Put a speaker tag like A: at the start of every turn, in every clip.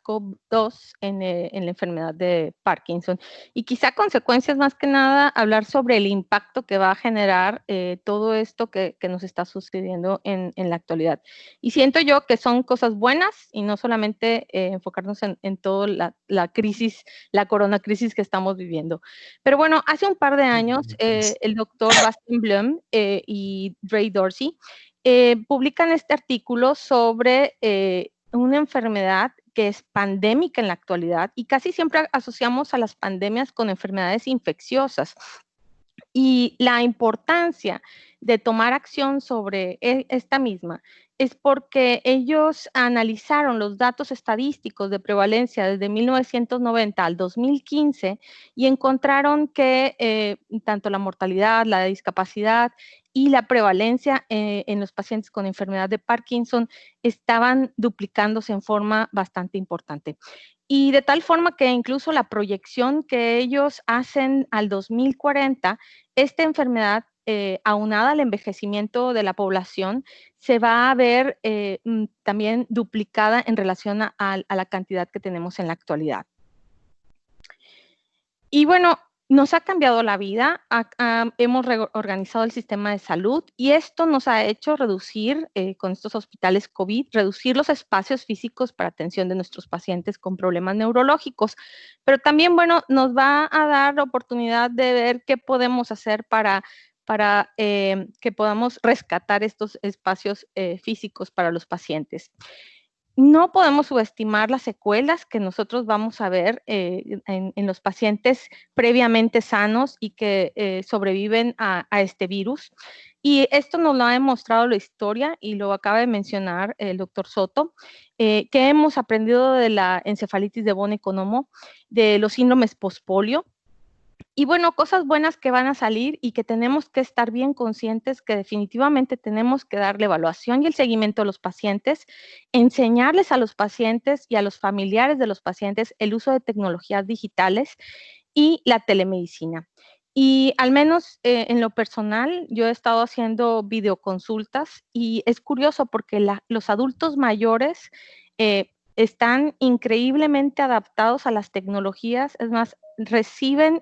A: SARS-CoV-2 en la enfermedad de Parkinson. Y quizá consecuencias más que nada, hablar sobre el impacto que va a generar todo esto que nos está sucediendo en la actualidad. Y siento yo que son cosas buenas y no solamente enfocarnos en toda la crisis, la corona crisis que estamos viviendo. Pero bueno, hace un par de años, el doctor Bastian Blum y Ray Dorsey publican este artículo sobre una enfermedad que es pandémica en la actualidad y casi siempre asociamos a las pandemias con enfermedades infecciosas. Y la importancia de tomar acción sobre esta misma es porque ellos analizaron los datos estadísticos de prevalencia desde 1990 al 2015 y encontraron que tanto la mortalidad, la discapacidad y la prevalencia en los pacientes con enfermedad de Parkinson estaban duplicándose en forma bastante importante. Y de tal forma que incluso la proyección que ellos hacen al 2040, esta enfermedad, aunada al envejecimiento de la población, se va a ver también duplicada en relación a la cantidad que tenemos en la actualidad. Y bueno, nos ha cambiado la vida, hemos reorganizado el sistema de salud y esto nos ha hecho reducir, con estos hospitales COVID, reducir los espacios físicos para atención de nuestros pacientes con problemas neurológicos. Pero también, bueno, nos va a dar la oportunidad de ver qué podemos hacer para que podamos rescatar estos espacios físicos para los pacientes. No podemos subestimar las secuelas que nosotros vamos a ver en los pacientes previamente sanos y que sobreviven a este virus. Y esto nos lo ha demostrado la historia y lo acaba de mencionar el doctor Soto, que hemos aprendido de la encefalitis de Von-Economo, de los síndromes postpolio. Y bueno, cosas buenas que van a salir y que tenemos que estar bien conscientes que definitivamente tenemos que darle evaluación y el seguimiento a los pacientes, enseñarles a los pacientes y a los familiares de los pacientes el uso de tecnologías digitales y la telemedicina. Y al menos en lo personal, yo he estado haciendo videoconsultas y es curioso porque los adultos mayores están increíblemente adaptados a las tecnologías. Es más, reciben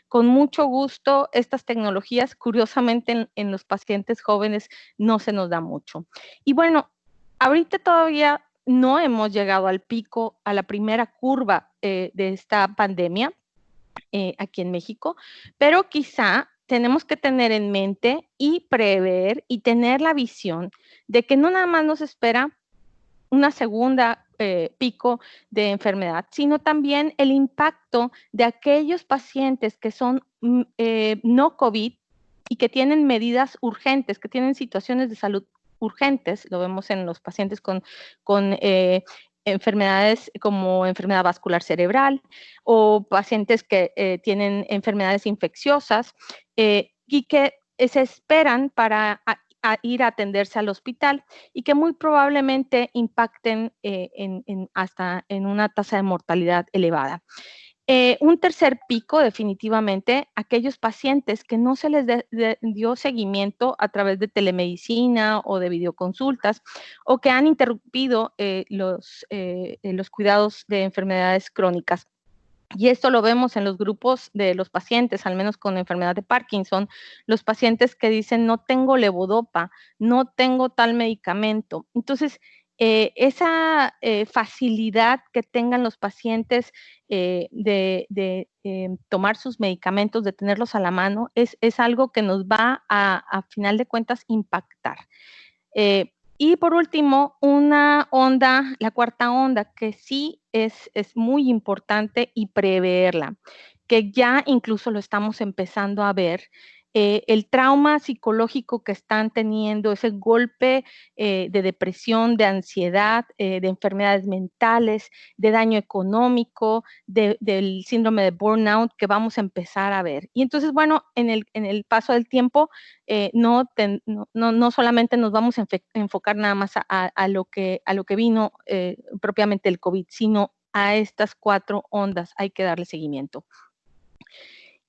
A: con mucho gusto estas tecnologías. Curiosamente, en los pacientes jóvenes no se nos da mucho. Y bueno, ahorita todavía no hemos llegado al pico, a la primera curva de esta pandemia aquí en México, pero quizá tenemos que tener en mente y prever y tener la visión de que no nada más nos espera una segunda pico de enfermedad, sino también el impacto de aquellos pacientes que son no COVID y que tienen medidas urgentes, que tienen situaciones de salud urgentes, lo vemos en los pacientes con enfermedades como enfermedad vascular cerebral o pacientes que tienen enfermedades infecciosas y que se esperan para ir a atenderse al hospital y que muy probablemente impacten hasta en una tasa de mortalidad elevada. Un tercer pico, definitivamente, aquellos pacientes que no se les dio seguimiento a través de telemedicina o de videoconsultas o que han interrumpido los cuidados de enfermedades crónicas. Y esto lo vemos en los grupos de los pacientes, al menos con enfermedad de Parkinson, los pacientes que dicen no tengo levodopa, no tengo tal medicamento. Entonces, esa facilidad que tengan los pacientes de tomar sus medicamentos, de tenerlos a la mano, es algo que nos va a final de cuentas impactar. Y por último, una onda, la cuarta onda, que sí es muy importante y preverla, que ya incluso lo estamos empezando a ver, el trauma psicológico que están teniendo, ese golpe de depresión, de ansiedad, de enfermedades mentales, de daño económico, del síndrome de burnout que vamos a empezar a ver. Y entonces, bueno, en el paso del tiempo, no solamente nos vamos a enfocar nada más a lo que vino propiamente el COVID, sino a estas 4 ondas hay que darle seguimiento.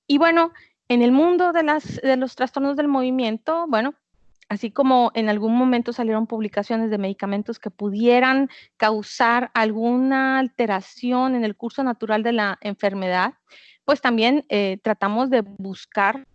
A: Y bueno, en el mundo de los trastornos del movimiento, bueno, así como en algún momento salieron publicaciones de medicamentos que pudieran causar alguna alteración en el curso natural de la enfermedad, pues también tratamos de buscar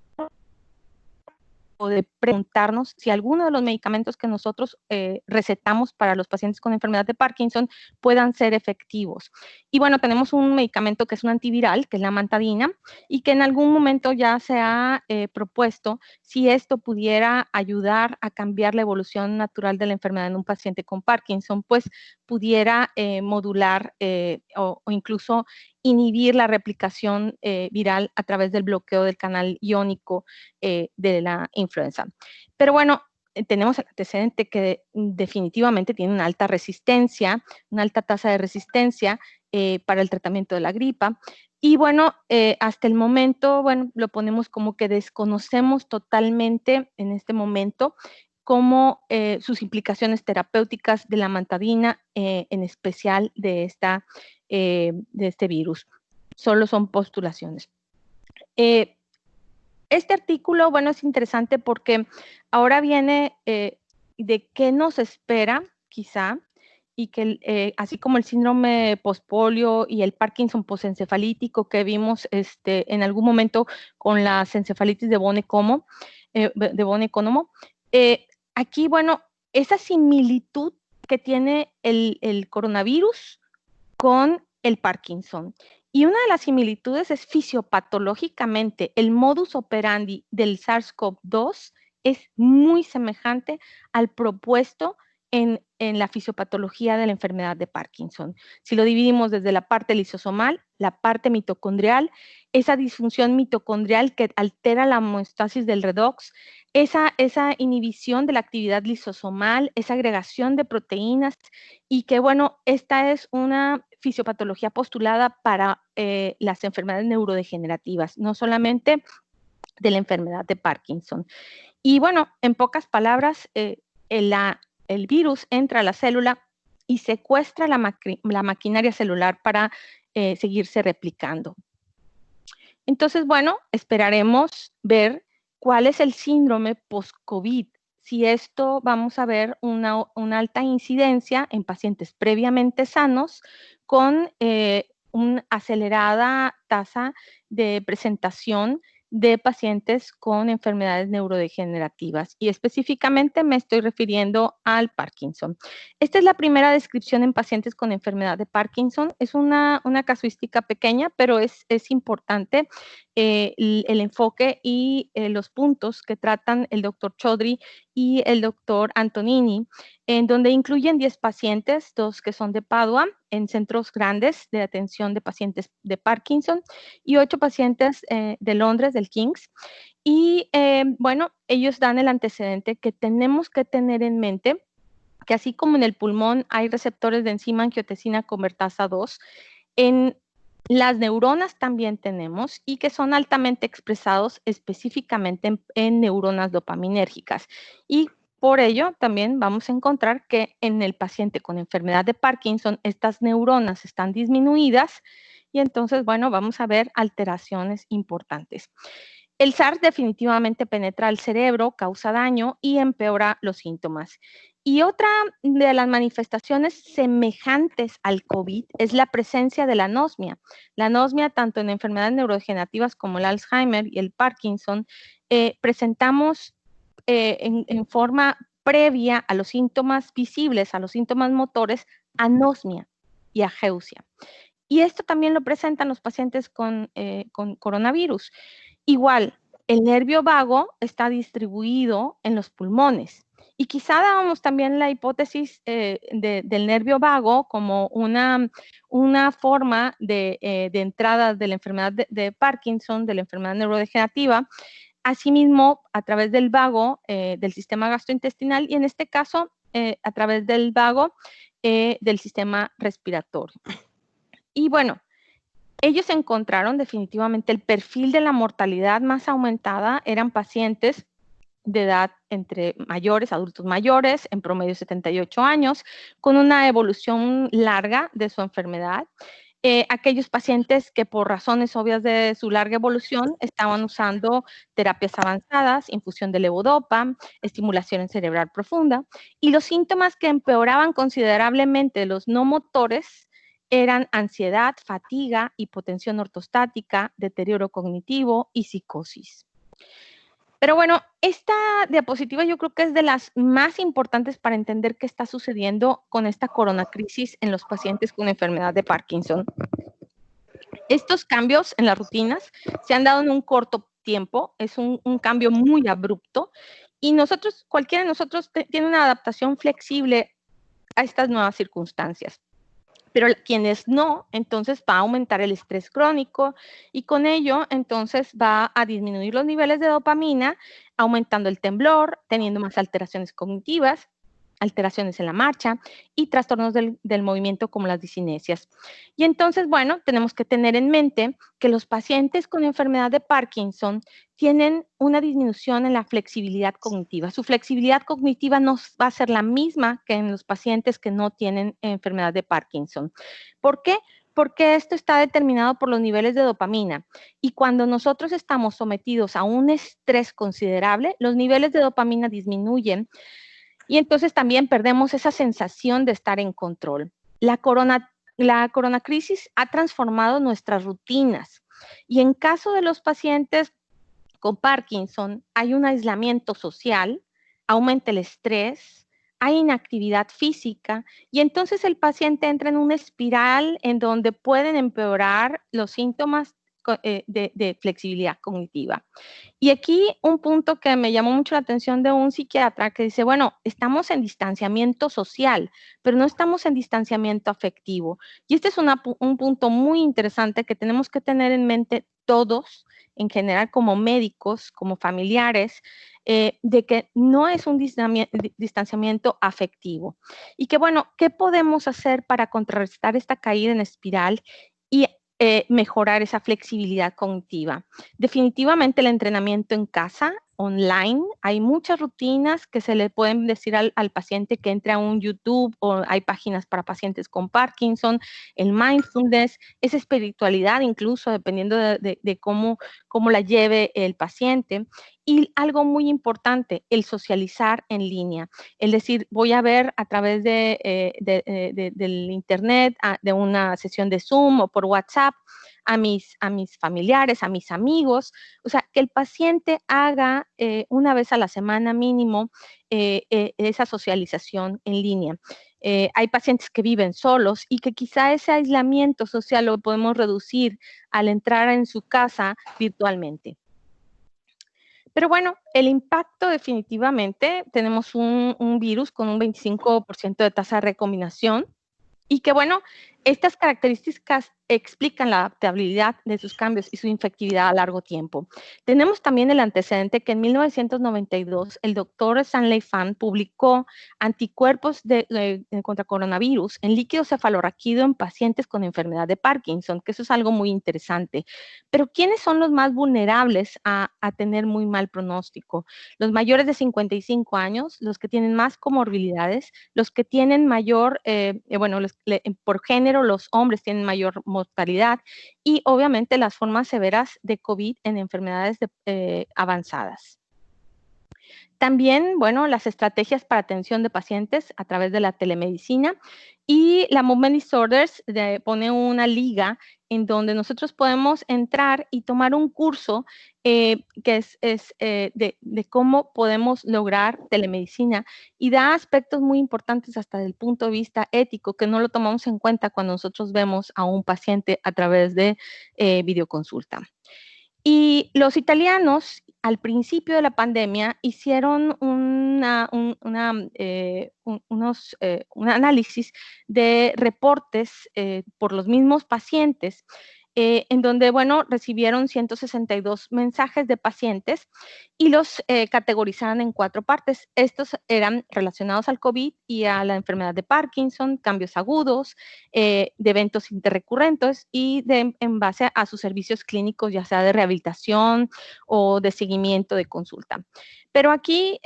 A: o de preguntarnos si alguno de los medicamentos que nosotros recetamos para los pacientes con enfermedad de Parkinson puedan ser efectivos. Y bueno, tenemos un medicamento que es un antiviral, que es la amantadina, y que en algún momento ya se ha propuesto si esto pudiera ayudar a cambiar la evolución natural de la enfermedad en un paciente con Parkinson, pues pudiera modular o incluso inhibir la replicación viral a través del bloqueo del canal iónico de la influenza. Pero bueno, tenemos el antecedente que definitivamente tiene una alta resistencia, una alta tasa de resistencia para el tratamiento de la gripa. Y bueno, hasta el momento, bueno, lo ponemos como que desconocemos totalmente en este momento como sus implicaciones terapéuticas de la amantadina, en especial de este virus. Solo son postulaciones. Este artículo, bueno, es interesante porque ahora viene de qué nos espera, quizá, y que así como el síndrome postpolio y el Parkinson postencefalítico que vimos en algún momento con las encefalitis de Boone-Como, aquí, bueno, esa similitud que tiene el coronavirus con el Parkinson. Y una de las similitudes es fisiopatológicamente, el modus operandi del SARS-CoV-2 es muy semejante al propuesto en la fisiopatología de la enfermedad de Parkinson. Si lo dividimos desde la parte lisosomal, la parte mitocondrial, esa disfunción mitocondrial que altera la homeostasis del redox, esa inhibición de la actividad lisosomal, esa agregación de proteínas, y que bueno, esta es una fisiopatología postulada para las enfermedades neurodegenerativas, no solamente de la enfermedad de Parkinson. Y bueno, en pocas palabras, el virus entra a la célula y secuestra la maquinaria celular para seguirse replicando. Entonces, bueno, esperaremos ver cuál es el síndrome post-COVID. Si esto vamos a ver una alta incidencia en pacientes previamente sanos con una acelerada tasa de presentación de pacientes con enfermedades neurodegenerativas y específicamente me estoy refiriendo al Parkinson. Esta es la primera descripción en pacientes con enfermedad de Parkinson. Es una casuística pequeña, pero es importante el enfoque y los puntos que tratan el doctor Chaudhry y el doctor Antonini, en donde incluyen 10 pacientes, 2 que son de Padua, en centros grandes de atención de pacientes de Parkinson, y 8 pacientes de Londres, del King's. Y bueno, ellos dan el antecedente que tenemos que tener en mente, que así como en el pulmón hay receptores de enzima angiotensina convertasa 2, en las neuronas también tenemos y que son altamente expresados específicamente en neuronas dopaminérgicas. Y por ello también vamos a encontrar que en el paciente con enfermedad de Parkinson estas neuronas están disminuidas y entonces, bueno, vamos a ver alteraciones importantes. El SARS definitivamente penetra al cerebro, causa daño y empeora los síntomas. Y otra de las manifestaciones semejantes al COVID es la presencia de la anosmia. La anosmia, tanto en enfermedades neurodegenerativas como el Alzheimer y el Parkinson, presentamos en forma previa a los síntomas visibles, a los síntomas motores, anosmia y ageusia. Y esto también lo presentan los pacientes con coronavirus. Igual, el nervio vago está distribuido en los pulmones. Y quizá dábamos también la hipótesis del nervio vago como una forma de entrada de la enfermedad de Parkinson, de la enfermedad neurodegenerativa, asimismo a través del vago del sistema gastrointestinal y en este caso a través del vago del sistema respiratorio. Y bueno, ellos encontraron definitivamente el perfil de la mortalidad más aumentada, eran pacientes de edad entre mayores, adultos mayores, en promedio 78 años, con una evolución larga de su enfermedad. aquellos pacientes que por razones obvias de su larga evolución estaban usando terapias avanzadas, infusión de levodopa, estimulación cerebral profunda, y los síntomas que empeoraban considerablemente los no motores eran ansiedad, fatiga, hipotensión ortostática, deterioro cognitivo y psicosis. Pero bueno, esta diapositiva yo creo que es de las más importantes para entender qué está sucediendo con esta coronacrisis en los pacientes con enfermedad de Parkinson. Estos cambios en las rutinas se han dado en un corto tiempo, es un cambio muy abrupto y cualquiera de nosotros tiene una adaptación flexible a estas nuevas circunstancias. Pero quienes no, entonces va a aumentar el estrés crónico y con ello, entonces va a disminuir los niveles de dopamina, aumentando el temblor, teniendo más alteraciones cognitivas, alteraciones en la marcha y trastornos del movimiento como las discinesias. Y entonces, bueno, tenemos que tener en mente que los pacientes con enfermedad de Parkinson tienen una disminución en la flexibilidad cognitiva. Su flexibilidad cognitiva no va a ser la misma que en los pacientes que no tienen enfermedad de Parkinson. ¿Por qué? Porque esto está determinado por los niveles de dopamina. Y cuando nosotros estamos sometidos a un estrés considerable, los niveles de dopamina disminuyen y entonces también perdemos esa sensación de estar en control. La coronacrisis ha transformado nuestras rutinas y en caso de los pacientes con Parkinson hay un aislamiento social, aumenta el estrés, hay inactividad física y entonces el paciente entra en una espiral en donde pueden empeorar los síntomas de flexibilidad cognitiva. Y aquí un punto que me llamó mucho la atención de un psiquiatra que dice, bueno, estamos en distanciamiento social, pero no estamos en distanciamiento afectivo. Y este es un punto muy interesante que tenemos que tener en mente todos, en general como médicos, como familiares, de que no es un distanciamiento afectivo. Y que, bueno, ¿qué podemos hacer para contrarrestar esta caída en espiral y mejorar esa flexibilidad cognitiva? Definitivamente el entrenamiento en casa, online, hay muchas rutinas que se le pueden decir al paciente que entre a un YouTube o hay páginas para pacientes con Parkinson, el mindfulness, esa espiritualidad incluso dependiendo de cómo la lleve el paciente. Y algo muy importante, el socializar en línea. Es decir, voy a ver a través del internet, de una sesión de Zoom o por WhatsApp, a mis familiares, a mis amigos, o sea, que el paciente haga una vez a la semana mínimo esa socialización en línea. Hay pacientes que viven solos y que quizá ese aislamiento social lo podemos reducir al entrar en su casa virtualmente. Pero bueno, el impacto definitivamente, tenemos un virus con un 25% de tasa de recombinación y que bueno, estas características explican la adaptabilidad de sus cambios y su infectividad a largo tiempo. Tenemos también el antecedente que en 1992 el doctor Stanley Fan publicó anticuerpos contra coronavirus en líquido cefalorraquídeo en pacientes con enfermedad de Parkinson, que eso es algo muy interesante. Pero ¿quiénes son los más vulnerables a tener muy mal pronóstico? Los mayores de 55 años, los que tienen más comorbilidades, los que tienen mayor, por género, los hombres tienen mayor mortalidad y obviamente las formas severas de COVID en enfermedades avanzadas. También, bueno, las estrategias para atención de pacientes a través de la telemedicina y la Movement Disorders pone una liga en donde nosotros podemos entrar y tomar un curso que es de cómo podemos lograr telemedicina y da aspectos muy importantes hasta desde el punto de vista ético que no lo tomamos en cuenta cuando nosotros vemos a un paciente a través de videoconsulta. Y los italianos, al principio de la pandemia, hicieron un análisis de reportes por los mismos pacientes, en donde, bueno, recibieron 162 mensajes de pacientes y los categorizaron en 4 partes. Estos eran relacionados al COVID y a la enfermedad de Parkinson, cambios agudos, de eventos interrecurrentes y en base a sus servicios clínicos, ya sea de rehabilitación o de seguimiento de consulta. Pero aquí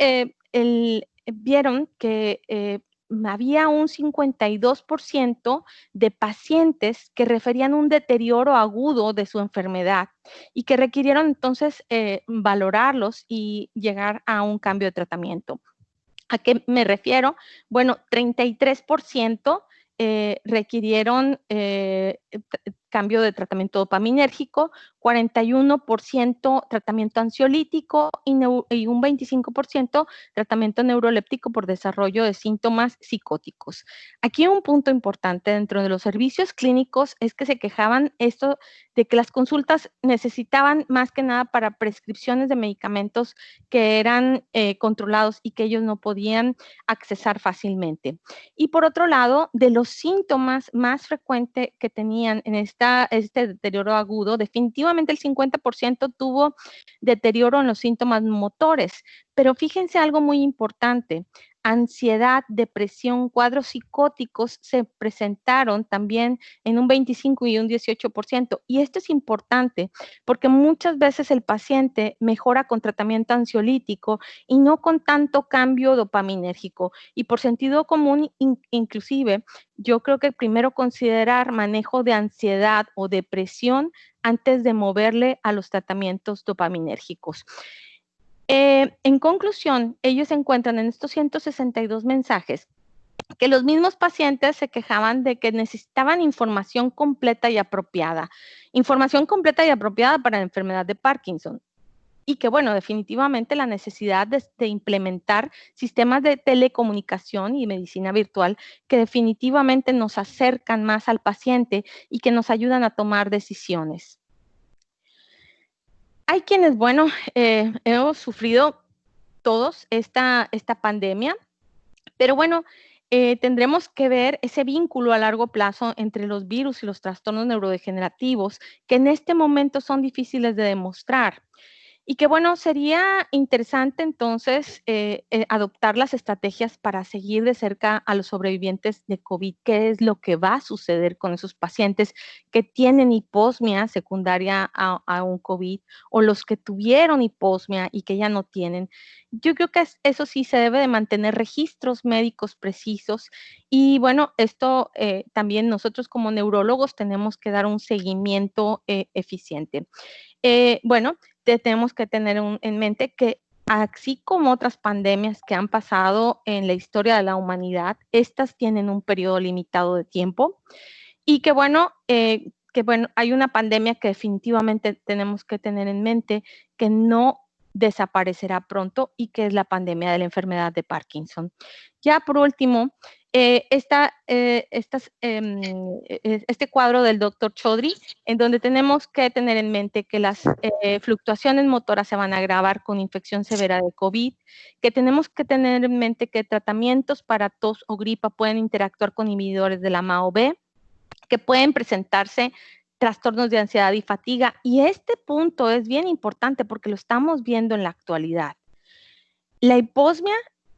A: vieron que había un 52% de pacientes que referían un deterioro agudo de su enfermedad y que requirieron entonces valorarlos y llegar a un cambio de tratamiento. ¿A qué me refiero? Bueno, 33% requirieron cambio de tratamiento dopaminérgico, 41% tratamiento ansiolítico y un 25% tratamiento neuroléptico por desarrollo de síntomas psicóticos. Aquí un punto importante dentro de los servicios clínicos es que se quejaban esto de que las consultas necesitaban más que nada para prescripciones de medicamentos que eran controlados y que ellos no podían accesar fácilmente. Y por otro lado, de los síntomas más frecuentes que tenían en este deterioro agudo, definitivamente el 50% tuvo deterioro en los síntomas motores. Pero fíjense algo muy importante. Ansiedad, depresión, cuadros psicóticos se presentaron también en un 25 y un 18%. Y esto es importante porque muchas veces el paciente mejora con tratamiento ansiolítico y no con tanto cambio dopaminérgico. Y por sentido común, inclusive, yo creo que primero considerar manejo de ansiedad o depresión antes de moverle a los tratamientos dopaminérgicos. En conclusión, ellos encuentran en estos 162 mensajes que los mismos pacientes se quejaban de que necesitaban información completa y apropiada para la enfermedad de Parkinson. Y que, bueno, definitivamente la necesidad de implementar sistemas de telecomunicación y medicina virtual que definitivamente nos acercan más al paciente y que nos ayudan a tomar decisiones. Hay quienes, bueno, hemos sufrido todos esta pandemia, pero bueno, tendremos que ver ese vínculo a largo plazo entre los virus y los trastornos neurodegenerativos, que en este momento son difíciles de demostrar. Y que bueno, sería interesante entonces adoptar las estrategias para seguir de cerca a los sobrevivientes de COVID, qué es lo que va a suceder con esos pacientes que tienen hiposmia secundaria a un COVID o los que tuvieron hiposmia y que ya no tienen. Yo creo que eso sí se debe de mantener registros médicos precisos y bueno, esto también nosotros como neurólogos tenemos que dar un seguimiento eficiente. Bueno, tenemos que tener en mente que así como otras pandemias que han pasado en la historia de la humanidad, estas tienen un periodo limitado de tiempo y que bueno, hay una pandemia que definitivamente tenemos que tener en mente que no desaparecerá pronto y que es la pandemia de la enfermedad de Parkinson. Ya por último, este cuadro del doctor Chaudhry, en donde tenemos que tener en mente que las fluctuaciones motoras se van a agravar con infección severa de COVID, que tenemos que tener en mente que tratamientos para tos o gripa pueden interactuar con inhibidores de la MAO-B, que pueden presentarse trastornos de ansiedad y fatiga. Y este punto es bien importante porque lo estamos viendo en la actualidad. La hiposmia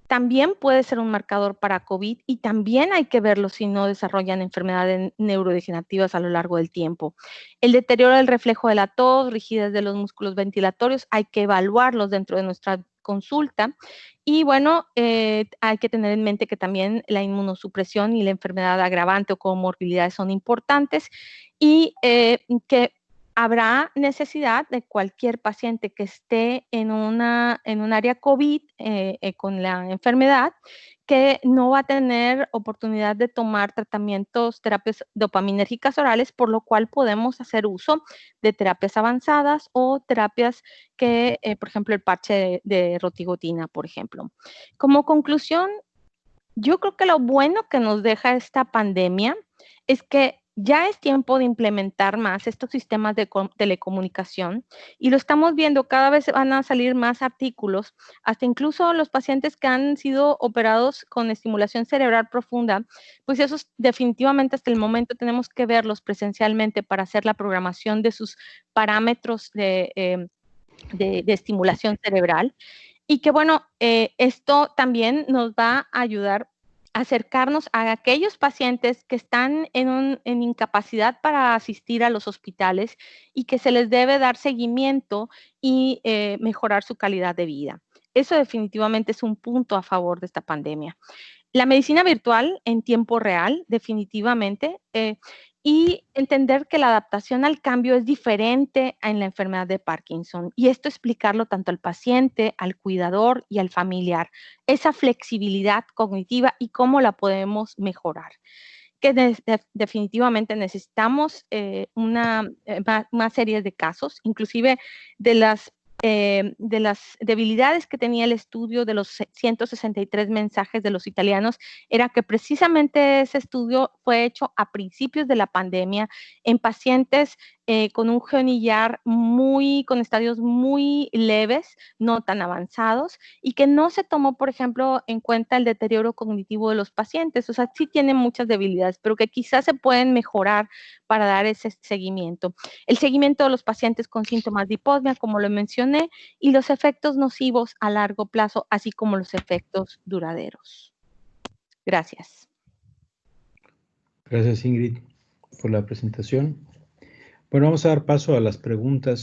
A: también puede ser un marcador para COVID y también hay que verlo si no desarrollan enfermedades neurodegenerativas a lo largo del tiempo. El deterioro del reflejo de la tos, rigidez de los músculos ventilatorios, hay que evaluarlos dentro de nuestra consulta. Y bueno, hay que tener en mente que también la inmunosupresión y la enfermedad agravante o comorbilidades son importantes y que habrá necesidad de cualquier paciente que esté en un área COVID con la enfermedad que no va a tener oportunidad de tomar terapias dopaminérgicas orales, por lo cual podemos hacer uso de terapias avanzadas o terapias que, por ejemplo, el parche de rotigotina, por ejemplo. Como conclusión, yo creo que lo bueno que nos deja esta pandemia es que ya es tiempo de implementar más estos sistemas de telecomunicación y lo estamos viendo, cada vez van a salir más artículos, hasta incluso los pacientes que han sido operados con estimulación cerebral profunda, pues esos definitivamente hasta el momento tenemos que verlos presencialmente para hacer la programación de sus parámetros de estimulación cerebral. Y que bueno, esto también nos va a ayudar a acercarnos a aquellos pacientes que están en incapacidad para asistir a los hospitales y que se les debe dar seguimiento y mejorar su calidad de vida. Eso definitivamente es un punto a favor de esta pandemia. La medicina virtual en tiempo real, definitivamente, y entender que la adaptación al cambio es diferente en la enfermedad de Parkinson. Y esto explicarlo tanto al paciente, al cuidador y al familiar. Esa flexibilidad cognitiva y cómo la podemos mejorar. Que definitivamente necesitamos más series de casos, inclusive de las debilidades que tenía el estudio de los 163 mensajes de los italianos, era que precisamente ese estudio fue hecho a principios de la pandemia en pacientes con un genillar con estadios muy leves, no tan avanzados, y que no se tomó, por ejemplo, en cuenta el deterioro cognitivo de los pacientes. O sea, sí tienen muchas debilidades, pero que quizás se pueden mejorar para dar ese seguimiento. El seguimiento de los pacientes con síntomas de hiposmia, como lo mencioné, y los efectos nocivos a largo plazo, así como los efectos duraderos. Gracias.
B: Gracias, Ingrid, por la presentación. Bueno, vamos a dar paso a las preguntas